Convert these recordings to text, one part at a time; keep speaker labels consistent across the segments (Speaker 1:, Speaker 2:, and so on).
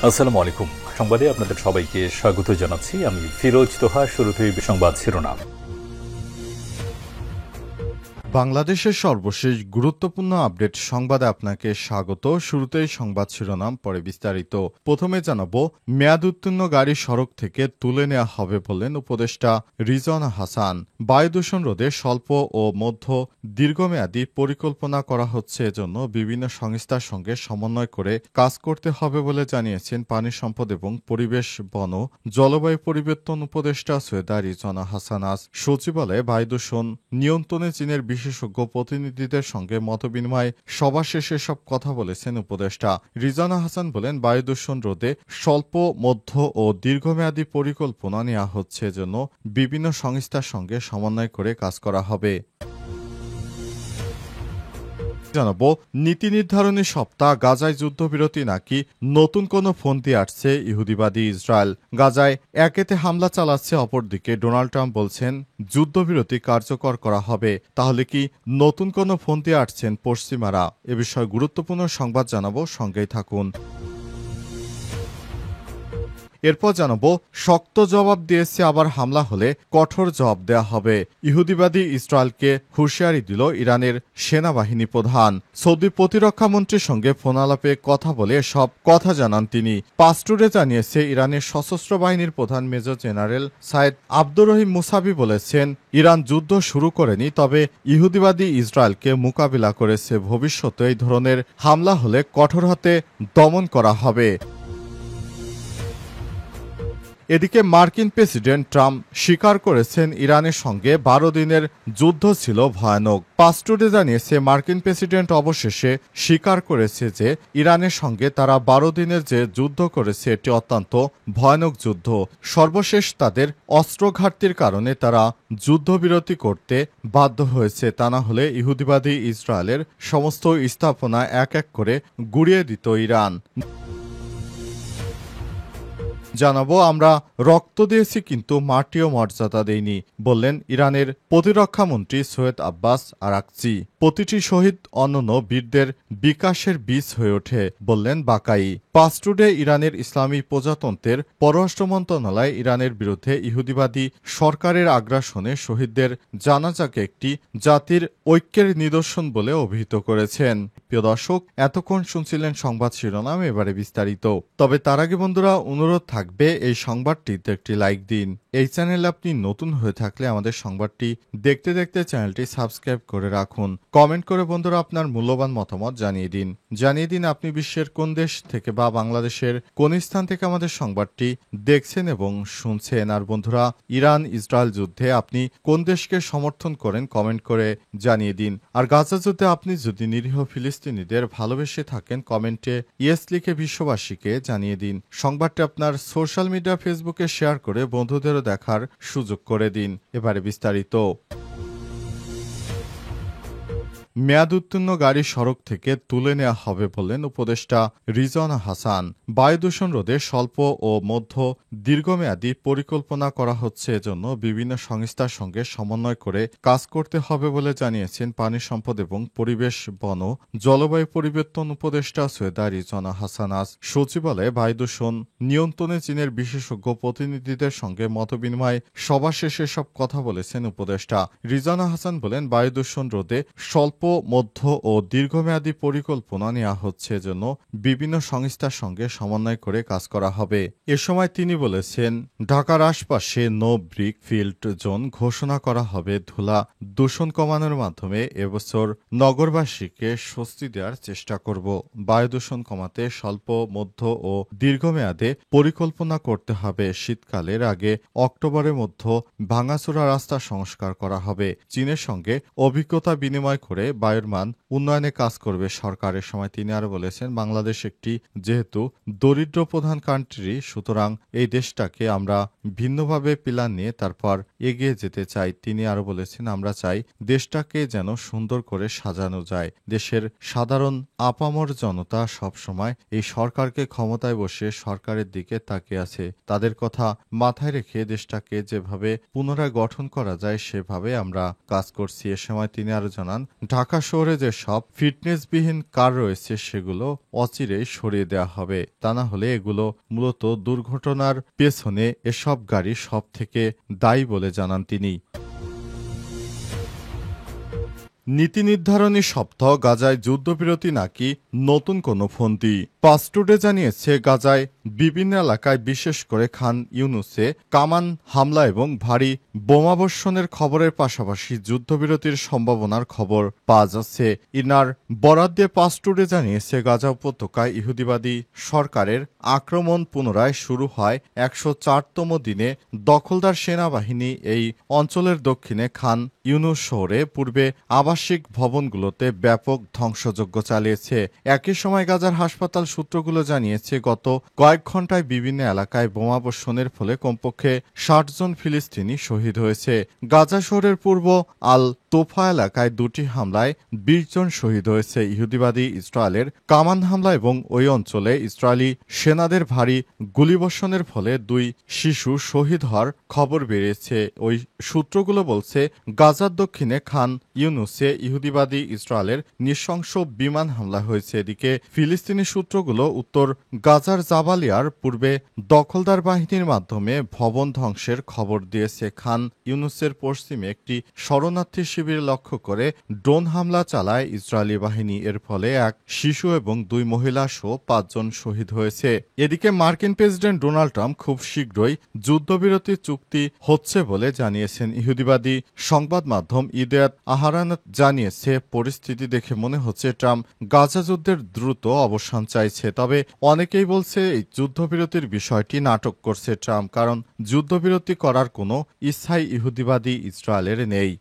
Speaker 1: আসসালামু আলাইকুম। সংবাদে আপনাদের সবাইকে স্বাগত জানাচ্ছি। আমি ফিরোজ তোহা। শুরুতেই সংবাদ শিরোনাম।
Speaker 2: বাংলাদেশের সর্বশেষ গুরুত্বপূর্ণ আপডেট সংবাদে আপনাকে স্বাগত। শুরুতেই সংবাদ শিরোনাম, পরে বিস্তারিত। প্রথমে জানাবো, মেয়াদ উত্তীর্ণ গাড়ি সড়ক থেকে তুলে নেওয়া হবে বললেন উপদেষ্টা রিজওয়ানা হাসান। বায়ু দূষণ রোধে স্বল্প ও মধ্য দীর্ঘমেয়াদী পরিকল্পনা করা হচ্ছে, এজন্য বিভিন্ন সংস্থার সঙ্গে সমন্বয় করে কাজ করতে হবে বলে জানিয়েছেন পানি সম্পদ এবং পরিবেশ, বন, জলবায়ু পরিবর্তন উপদেষ্টা সৈয়দা রিজওয়ানা হাসান। আজ সচিবালয়ে বায়ু দূষণ নিয়ন্ত্রণে চীনের বিশেষজ্ঞ প্রতিনিধিদের সঙ্গে মতবিনিময় সভা শেষে সব কথা বলেছেন উপদেষ্টা রিজওয়ানা হাসান। বলেন, বায়ু দূষণ রোধে স্বল্প, মধ্য ও দীর্ঘমেয়াদী পরিকল্পনা নেওয়া হচ্ছে, এজন্য বিভিন্ন সংস্থার সঙ্গে সমন্বয় করে কাজ করা হবে। জানাবো, নীতি নির্ধারণী সপ্তাহ, গাজায় যুদ্ধবিরতি নাকি নতুন কোনো ফন্দি আসছে ইহুদিবাদী ইসরায়েল। গাজায় একেতে হামলা চালাচ্ছে, অপরদিকে ডোনাল্ড ট্রাম্প বলছেন যুদ্ধবিরতি কার্যকর করা হবে। তাহলে কি নতুন কোনো ফন্দি আসছেন পশ্চিমারা? এ বিষয়ে গুরুত্বপূর্ণ সংবাদ জানাবো, সঙ্গেই থাকুন। এরপর জানাবো, শক্ত জবাব দিয়েছে, আবার হামলা হলে কঠোর জবাব দেয়া হবে। ইহুদিবাদী ইসরায়েলকে হুঁশিয়ারি দিল ইরানের সেনাবাহিনী প্রধান। সৌদি প্রতিরক্ষা মন্ত্রীর সঙ্গে ফোনালাপে কথা বলে সব কথা জানান তিনি। পাস্টুরে জানিয়েছে, ইরানের সশস্ত্র বাহিনীর প্রধান মেজর জেনারেল সাইদ আব্দুর রহিম মুসাবি বলেছেন, ইরান যুদ্ধ শুরু করেনি, তবে ইহুদিবাদী ইসরায়েলকে মোকাবিলা করেছে। ভবিষ্যতে এই ধরনের হামলা হলে কঠোর হাতে দমন করা হবে। এদিকে মার্কিন প্রেসিডেন্ট ট্রাম্প স্বীকার করেছেন, ইরানের সঙ্গে 12 দিনের যুদ্ধ ছিল ভয়ানক। পাস্টুডে জানিয়েছে, মার্কিন প্রেসিডেন্ট অবশেষে স্বীকার করেছে যে ইরানের সঙ্গে তারা 12 দিনের যে যুদ্ধ করেছে এটি অত্যন্ত ভয়ানক যুদ্ধ। সর্বশেষ তাদের অস্ত্র ঘাটতির কারণে তারা যুদ্ধবিরতি করতে বাধ্য হয়েছে। তা না হলে ইহুদিবাদী ইসরায়েলের সমস্ত স্থাপনা এক এক করে গুড়িয়ে দিত ইরান। জানাবো, আমরা রক্ত দিয়েছি কিন্তু মাটিও মর্যাদা দেইনি বললেন ইরানের প্রতিরক্ষা মন্ত্রী সৈয়দ আব্বাস আরাকচি। প্রতিটি শহীদ অনন্য বীরদের বিকাশের বীজ হয়ে ওঠে বললেন বাকাই। পাস্টুডে ইরানের ইসলামী প্রজাতন্ত্রের পররাষ্ট্র মন্ত্রণালয় ইরানের বিরুদ্ধে ইহুদিবাদী সরকারের আগ্রাসনে শহীদদের জানাজাকে একটি জাতির ঐক্যের নিদর্শন বলে অভিহিত করেছেন। প্রিয় দর্শক, এতক্ষণ শুনছিলেন সংবাদ শিরোনাম, এবারে বিস্তারিত। তবে তার আগে বন্ধুরা, অনুরোধ থাকবে এই সংবাদটিতে একটি লাইক দিন। এই চ্যানেলে আপনি নতুন হয়ে থাকলে আমাদের সংবাদটি দেখতে দেখতে চ্যানেলটি সাবস্ক্রাইব করে রাখুন। কমেন্ট করে বন্ধুরা আপনার মূল্যবান মতামত জানিয়ে দিন আপনি বিশ্বের কোন দেশ থেকে বা বাংলাদেশের কোন স্থান থেকে আমাদের সংবাদটি দেখছেন এবং শুনছেন। আর বন্ধুরা, ইরান ইসরায়েল যুদ্ধে আপনি কোন দেশকে সমর্থন করেন কমেন্ট করে জানিয়ে দিন। আর গাজা যুদ্ধে আপনি যদি নিরীহ ফিলিস্তিনিদের ভালোবেসে থাকেন কমেন্টে ইয়েস লিখে বিশ্ববাসীকে জানিয়ে দিন। সংবাদটি আপনার সোশ্যাল মিডিয়া ফেসবুকে শেয়ার করে বন্ধুদেরও দেখার সুযোগ করে দিন। এবারে বিস্তারিত। মেয়াদ উত্তীর্ণ গাড়ি সড়ক থেকে তুলে নেওয়া হবে বললেন উপদেষ্টা রিজওয়ানা হাসান। বায়ু দূষণ রোধে স্বল্প ও মধ্য দীর্ঘমেয়াদী পরিকল্পনা করা হচ্ছে, এজন্য বিভিন্ন সংস্থার সঙ্গে সমন্বয় করে কাজ করতে হবে বলে জানিয়েছেন পানি সম্পদ এবং পরিবেশ, বন, জলবায়ু পরিবর্তন উপদেষ্টা সৈয়দা রিজওয়ানা হাসান। আজ সচিবালয়ে বায়ু দূষণ নিয়ন্ত্রণে চীনের বিশেষজ্ঞ প্রতিনিধিদের সঙ্গে মতবিনিময় সভা শেষে সব কথা বলেছেন উপদেষ্টা রিজওয়ানা হাসান। বলেন, বায়ু দূষণ রোধে স্বল্প, মধ্য ও দীর্ঘমেয়াদী পরিকল্পনা নেওয়া হচ্ছে, জন্য বিভিন্ন সংস্থার সঙ্গে সমন্বয় করে কাজ করা হবে। এ সময় তিনি বলেছেন, ঢাকার আশপাশে নো ব্রিক ফিল্ড জোন ঘোষণা করা হবে। ধুলা দূষণ কমানোর মাধ্যমে এবছর নগরবাসীকে স্বস্তি দেওয়ার চেষ্টা করব। বায়ু দূষণ কমাতে স্বল্প, মধ্য ও দীর্ঘমেয়াদে পরিকল্পনা করতে হবে। শীতকালের আগে অক্টোবরের মধ্যে ভাঙাচোরা রাস্তা সংস্কার করা হবে। চীনের সঙ্গে অভিজ্ঞতা বিনিময় করে বায়ুর মান উন্নয়নে কাজ করবে সরকারের সময় তিনি আরো বলেছেন, বাংলাদেশ একটি যেহেতু দরিদ্র প্রধান কান্ট্রি, সুতরাং এই দেশটাকে আমরা ভিন্নভাবে প্ল্যান নিয়ে তারপর এগিয়ে যেতে চাই। তিনি আরো বলেছেন, আমরা চাই দেশটাকে যেন সুন্দর করে সাজানো যায়। দেশের সাধারণ আপামর জনতা সব সময় এই সরকারকে ক্ষমতায় বসে সরকারের দিকে তাকিয়ে আছে। তাদের কথা মাথায় রেখে দেশটাকে যেভাবে পুনরায় গঠন করা যায় সেভাবে আমরা কাজ করছি। এ সময় তিনি আরো জানান, ঢাকা শহরে যেসব ফিটনেসবিহীন কার রয়েছে সেগুলো অচিরেই সরিয়ে দেওয়া হবে। তা না হলে এগুলো মূলত দুর্ঘটনার পেছনে এসব গাড়ি সবথেকে দায়ী বলে জানান তিনি। নীতি নির্ধারণী সপ্তাহ, গাজায় যুদ্ধবিরতি নাকি নতুন কোনো ফন্দি। পাসটুডে জানিয়েছে, গাজায় বিভিন্ন এলাকায় বিশেষ করে খান ইউনুসে কামান হামলা এবং ভারী বোমাবর্ষণের খবরের পাশাপাশি যুদ্ধবিরতির সম্ভাবনার খবর পাওয়া যাচ্ছে। ইনার বরাদ দিয়ে পাসটুডে জানিয়েছে, গাজা উপত্যকায় ইহুদিবাদী সরকারের আক্রমণ পুনরায় শুরু হয় ১০৪তম দিনে। দখলদার সেনাবাহিনী এই অঞ্চলের দক্ষিণে খান ইউনুস শহরে পূর্বে আবাসিক ভবনগুলোতে ব্যাপক ধ্বংসযজ্ঞ চালিয়েছে। একই সময় গাজার হাসপাতাল সূত্রগুলো জানিয়েছে, গত কয়েক ঘন্টায় বিভিন্ন এলাকায় বোমাবর্ষণের ফলে কমপক্ষে ৬০ জন ফিলিস্তিনি শহীদ হয়েছে। গাজা শহরের পূর্ব আল তোফা এলাকায় ২টি হামলায় ২০ জন শহীদ হয়েছে। ইহুদিবাদী ইসরায়েলের কামান হামলা এবং ওই অঞ্চলে ইসরায়েলি সেনাদের ভারী গুলিবর্ষণের ফলে ২ শিশু শহীদ হওয়ার খবর বেরিয়েছে। ওই সূত্রগুলো বলছে, গাজার দক্ষিণে খান ইউনুসে ইহুদিবাদী ইসরায়েলের নৃশংস বিমান হামলা হয়েছে। এদিকে ফিলিস্তিনি সূত্রগুলো উত্তর গাজার জাবালিয়ার পূর্বে দখলদার বাহিনীর মাধ্যমে ভবন ধ্বংসের খবর দিয়েছে। খান ইউনুসের পশ্চিমে একটি শরণার্থী শিবির লক্ষ্য করে ড্রোন হামলা চালায় ইসরায়েলি বাহিনী। এর ফলে এক শিশু এবং ২ মহিলা সহ ৫ জন শহীদ হয়েছে। এদিকে মার্কিন প্রেসিডেন্ট ডোনাল্ড ট্রাম্প খুব শীঘ্রই যুদ্ধবিরতি চুক্তি হচ্ছে বলে জানিয়েছেন। ইহুদিবাদী সংবাদ মাধ্যম ইদিয়াত আহারানত জানিয়েছে, পরিস্থিতি দেখে মনে হচ্ছে ট্রাম্প গাজা যুদ্ধের দ্রুত অবসান চাইছে। তবে অনেকেই বলছে এই যুদ্ধবিরতির বিষয়টি নাটক করছে ট্রাম্প, কারণ যুদ্ধবিরতি করার কোনো ইচ্ছাই ইহুদিবাদী ইসরায়েলের নেই।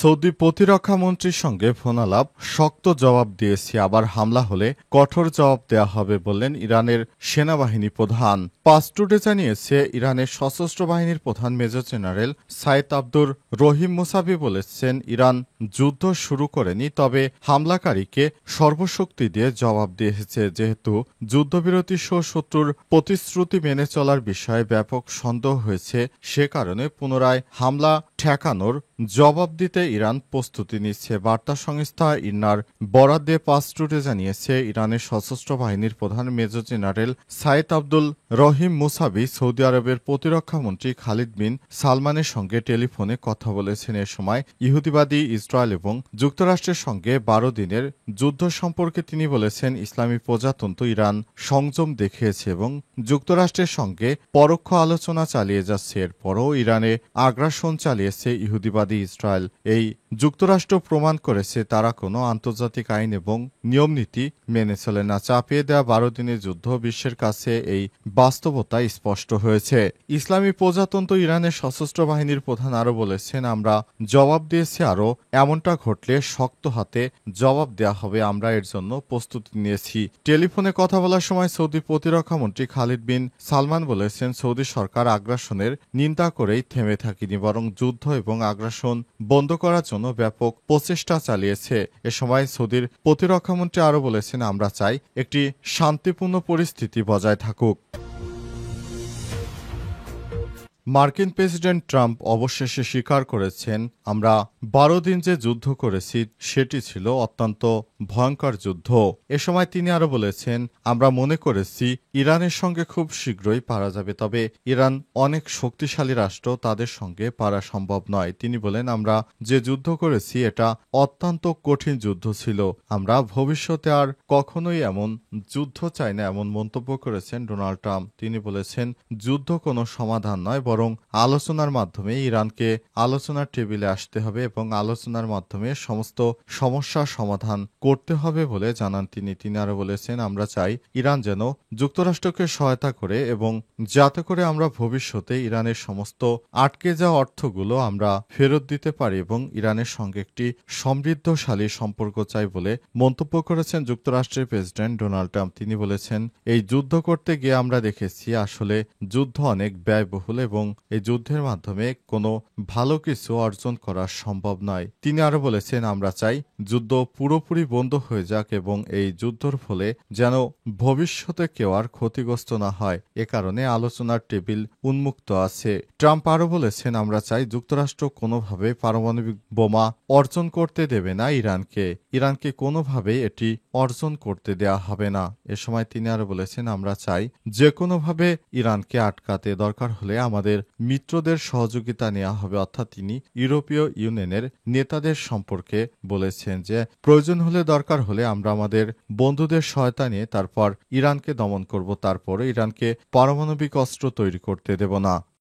Speaker 2: সৌদি প্রতিরক্ষা মন্ত্রীর সঙ্গে ফোনালাপ, শক্ত জবাব দিয়েছি, আবার হামলা হলে কঠোর জবাব দেওয়া হবে বললেন ইরানের সেনাবাহিনী প্রধান। পাসটুডে জানিয়েছে, ইরানের সশস্ত্র বাহিনীর প্রধান মেজর জেনারেল সাইদ আব্দুর রহিম মুসাবি বলেছেন, ইরান যুদ্ধ শুরু করেনি, তবে হামলাকারীকে সর্বশক্তি দিয়ে জবাব দিয়েছে। যেহেতু যুদ্ধবিরতি সহ শত্রুর প্রতিশ্রুতি মেনে চলার বিষয়ে ব্যাপক সন্দেহ হয়েছে, সে কারণে পুনরায় হামলা ঠেকানোর জবাব দিতে ইরান প্রস্তুতি নিচ্ছে। বার্তা সংস্থা ইরনার বরাদ দিয়ে পাসটুডে জানিয়েছে, ইরানের সশস্ত্র বাহিনীর প্রধান মেজর জেনারেল সাইদ আব্দুল রহিম মুসাবি সৌদি আরবের প্রতিরক্ষা মন্ত্রী খালিদ বিন সালমানের সঙ্গে টেলিফোনে কথা বলেছেন। এ সময় ইহুদিবাদী ইসরায়েল এবং যুক্তরাষ্ট্রের সঙ্গে ১২ দিনের যুদ্ধ সম্পর্কে তিনি বলেছেন, ইসলামী প্রজাতন্ত্র ইরান সংযম দেখিয়েছে এবং যুক্তরাষ্ট্রের সঙ্গে পরোক্ষ আলোচনা চালিয়ে যাচ্ছে। এরপরও ইরানে আগ্রাসন চালিয়েছে ইহুদিবাদী ইসরায়েল। এই যুক্তরাষ্ট্র প্রমাণ করেছে তারা কোনো আন্তর্জাতিক আইন এবং নিয়মনীতি মেনে চলে না। চাপিয়ে দেওয়া ১২ দিনের যুদ্ধ বিশ্বের কাছে এই বাস্তবতা স্পষ্ট হয়েছে। ইসলামী প্রজাতন্ত্র ইরানের সশস্ত্র বাহিনীর প্রধান আরও বলেছেন, আমরা জবাব দিয়েছি, আরও এমনটা ঘটলে শক্ত হাতে জবাব দেওয়া হবে, আমরা এর জন্য প্রস্তুতি নিয়েছি। টেলিফোনে কথা বলার সময় সৌদি প্রতিরক্ষা মন্ত্রী খালিদ বিন সালমান বলেছেন, সৌদি সরকার আগ্রাসনের নিন্দা করেই থেমে থাকেনি, বরং যুদ্ধ এবং আগ্রাসন বন্ধ করার জন্য ব্যাপক প্রচেষ্টা চালিয়েছে। এ সময় সৌদির প্রতিরক্ষামন্ত্রী আরও বলেছেন, আমরা চাই একটি শান্তিপূর্ণ পরিস্থিতি বজায় থাকুক। মার্কিন প্রেসিডেন্ট ট্রাম্প অবশেষে স্বীকার করেছেন, আমরা ১২ দিন যে যুদ্ধ করেছি সেটি ছিল অত্যন্ত ভয়ঙ্কর যুদ্ধ। এ সময় তিনি আরও বলেছেন, আমরা মনে করেছি ইরানের সঙ্গে খুব শীঘ্রই পারা যাবে, তবে ইরান অনেক শক্তিশালী রাষ্ট্র, তাদের সঙ্গে পারা সম্ভব নয়। তিনি বলেন, আমরা যে যুদ্ধ করেছি এটা অত্যন্ত কঠিন যুদ্ধ ছিল, আমরা ভবিষ্যতে আর কখনোই এমন যুদ্ধ চাই না, এমন মন্তব্য করেছেন ডোনাল্ড ট্রাম্প। তিনি বলেছেন, যুদ্ধ কোনো সমাধান নয়, বরং আলোচনার মাধ্যমে ইরানকে আলোচনার টেবিলে আসতে হবে এবং আলোচনার মাধ্যমে সমস্ত সমস্যার সমাধান করতে হবে বলে জানান তিনি। তিনি আরও বলেছেন, আমরা চাই ইরান যেন যুক্তরাষ্ট্রকে সহায়তা করে এবং যাতে করে আমরা ভবিষ্যতে ইরানের সমস্ত আটকে যাওয়া অর্থগুলো আমরা ফেরত দিতে পারি এবং ইরানের সঙ্গে একটি সমৃদ্ধশালী সম্পর্ক চাই বলে মন্তব্য করেছেন যুক্তরাষ্ট্রের প্রেসিডেন্ট ডোনাল্ড ট্রাম্প। তিনি বলেছেন, এই যুদ্ধ করতে গিয়ে আমরা দেখেছি আসলে যুদ্ধ অনেক ব্যয়বহুল এবং এই যুদ্ধের মাধ্যমে কোনো ভালো কিছু অর্জন করা সম্ভব নয়। তিনি আরও বলেছেন, আমরা চাই যুদ্ধ পুরোপুরি বন্ধ হয়ে যাক এবং এই যুদ্ধর ফলে যেন ভবিষ্যতে কেউ আর ক্ষতিগ্রস্ত না হয়। এ কারণে আলোচনার টেবিল উন্মুক্ত আছে। ট্রাম্প আরও বলেছেন, আমরা চাই যুক্তরাষ্ট্র কোনোভাবে পারমাণবিক বোমা অর্জন করতে দেবে না ইরানকে কোনোভাবেই এটি অর্জন করতে দেয়া হবে না। এ সময় তিনি আরও বলেছেন, আমরা চাই যে কোনোভাবে ইরানকে আটকাতে দরকার হলে আমাদের মিত্রদের সহযোগিতা নেওয়া হবে। অর্থাৎ তিনি ইউরোপীয় ইউনিয়নের নেতাদের সম্পর্কে বলেছেন যে প্রয়োজন হলে দরকার হলে আমরা আমাদের বন্ধুদের সহায়তা নিয়ে তারপর ইরানকে দমন করব, তারপরে ইরানকে পারমাণবিক অস্ত্র তৈরি করতে দেব না।